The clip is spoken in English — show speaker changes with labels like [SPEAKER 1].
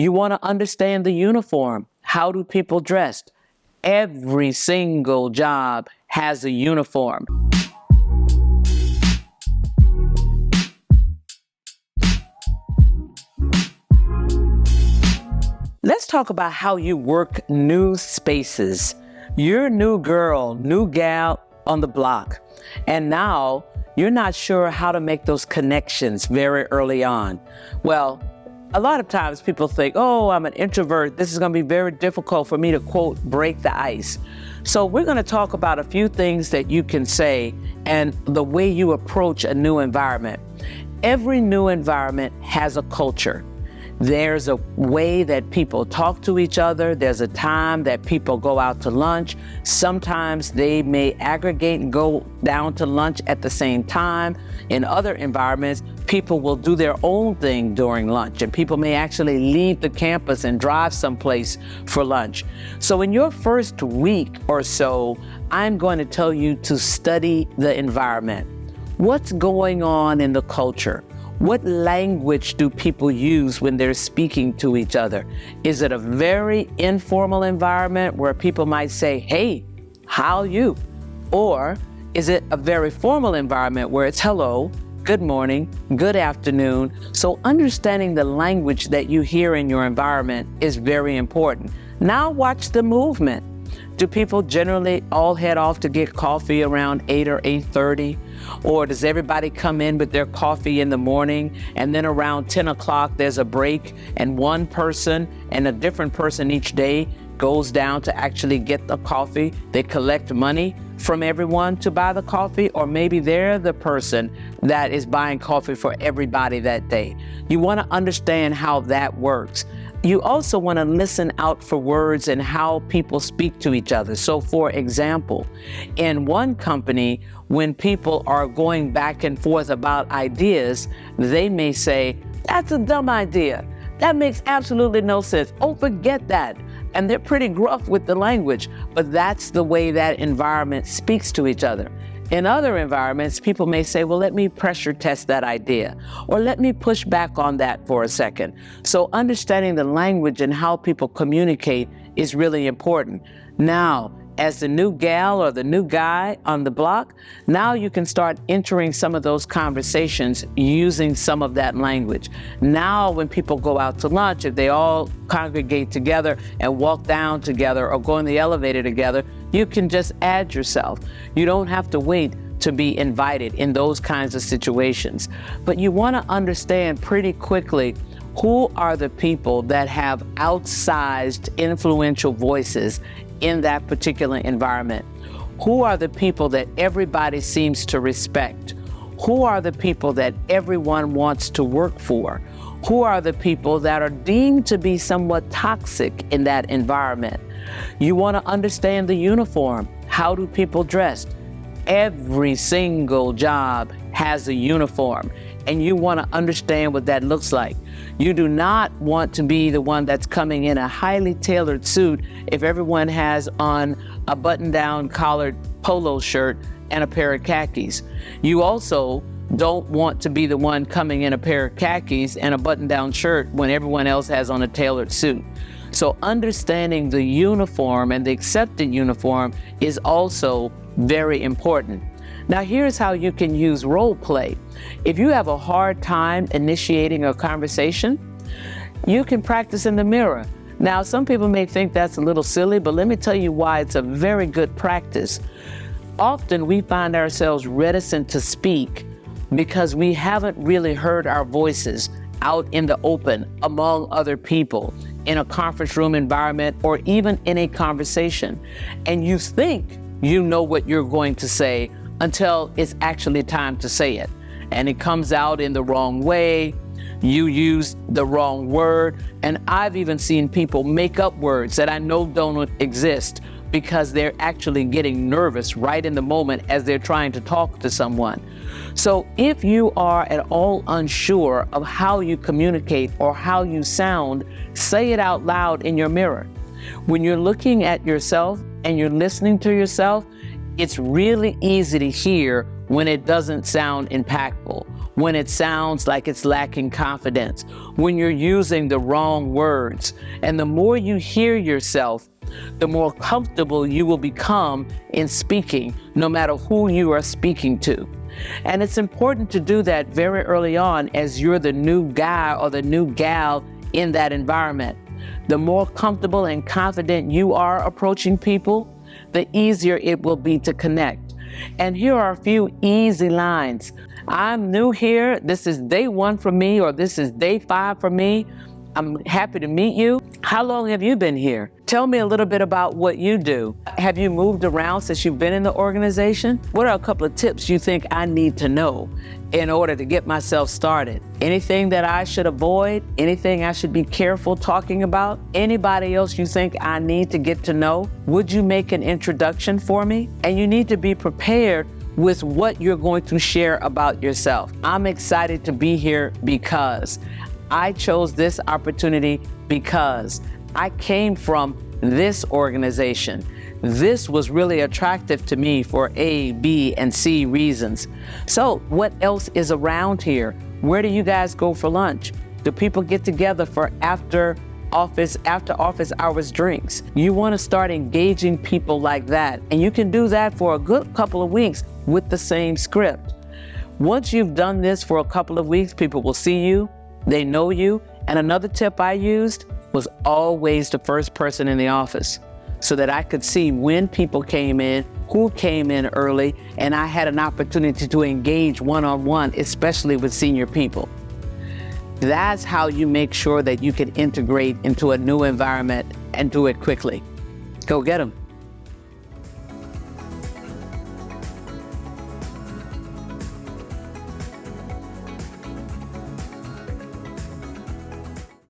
[SPEAKER 1] You want to understand the uniform. How do people dress? Every single job has a uniform. Let's talk about how you work new spaces. You're a new girl, new gal on the block, and now you're not sure how to make those connections very early on. Well, a lot of times people think, oh, I'm an introvert. This is going to be very difficult for me to, quote, break the ice. So we're going to talk about a few things that you can say and the way you approach a new environment. Every new environment has a culture. There's a way that people talk to each other. There's a time that people go out to lunch. Sometimes they may aggregate and go down to lunch at the same time. In other environments, people will do their own thing during lunch, and people may actually leave the campus and drive someplace for lunch. So in your first week or so, I'm going to tell you to study the environment. What's going on in the culture? What language do people use when they're speaking to each other? Is it a very informal environment where people might say, hey, how are you? Or is it a very formal environment where it's hello, good morning, good afternoon? So understanding the language that you hear in your environment is very important. Now watch the movement. Do people generally all head off to get coffee around 8 or 8:30? Or does everybody come in with their coffee in the morning and then around 10 o'clock there's a break and one person and a different person each day goes down to actually get the coffee? They collect money from everyone to buy the coffee, or maybe they're the person that is buying coffee for everybody that day. You want to understand how that works. You also want to listen out for words and how people speak to each other. So for example, in one company, when people are going back and forth about ideas, they may say, that's a dumb idea. That makes absolutely no sense. Oh, forget that. And they're pretty gruff with the language, but that's the way that environment speaks to each other. In other environments, people may say, well, let me pressure test that idea, or let me push back on that for a second. So understanding the language and how people communicate is really important. Now, as the new gal or the new guy on the block, now you can start entering some of those conversations using some of that language. Now, when people go out to lunch, if they all congregate together and walk down together or go in the elevator together, you can just add yourself. You don't have to wait to be invited in those kinds of situations. But you want to understand pretty quickly who are the people that have outsized influential voices in that particular environment. Who are the people that everybody seems to respect? Who are the people that everyone wants to work for? Who are the people that are deemed to be somewhat toxic in that environment? You want to understand the uniform. How do people dress? Every single job has a uniform, and you want to understand what that looks like. You do not want to be the one that's coming in a highly tailored suit if everyone has on a button-down collared polo shirt and a pair of khakis. You also don't want to be the one coming in a pair of khakis and a button-down shirt when everyone else has on a tailored suit. So understanding the uniform and the accepted uniform is also very important. Now here's how you can use role play. If you have a hard time initiating a conversation, you can practice in the mirror. Now some people may think that's a little silly, but let me tell you why it's a very good practice. Often we find ourselves reticent to speak because we haven't really heard our voices out in the open among other people in a conference room environment or even in a conversation. And you think you know what you're going to say until it's actually time to say it. And it comes out in the wrong way. You use the wrong word. And I've even seen people make up words that I know don't exist because they're actually getting nervous right in the moment as they're trying to talk to someone. So if you are at all unsure of how you communicate or how you sound, say it out loud in your mirror. When you're looking at yourself and you're listening to yourself, It's really easy to hear when it doesn't sound impactful, when it sounds like it's lacking confidence, when you're using the wrong words. And the more you hear yourself, the more comfortable you will become in speaking, no matter who you are speaking to. And it's important to do that very early on as you're the new guy or the new gal in that environment. The more comfortable and confident you are approaching people, the easier it will be to connect. And here are a few easy lines. I'm new here. This is day 1 for me, or this is day 5 for me. I'm happy to meet you. How long have you been here? Tell me a little bit about what you do. Have you moved around since you've been in the organization? What are a couple of tips you think I need to know in order to get myself started? Anything that I should avoid? Anything I should be careful talking about? Anybody else you think I need to get to know? Would you make an introduction for me? And you need to be prepared with what you're going to share about yourself. I'm excited to be here because I chose this opportunity because I came from this organization. This was really attractive to me for A, B, and C reasons. So what else is around here? Where do you guys go for lunch? Do people get together for after office hours drinks? You want to start engaging people like that. And you can do that for a good couple of weeks with the same script. Once you've done this for a couple of weeks, people will see you, they know you. And another tip I used was always the first person in the office, so that I could see when people came in, who came in early, and I had an opportunity to engage one-on-one, especially with senior people. That's how you make sure that you can integrate into a new environment and do it quickly. Go get them.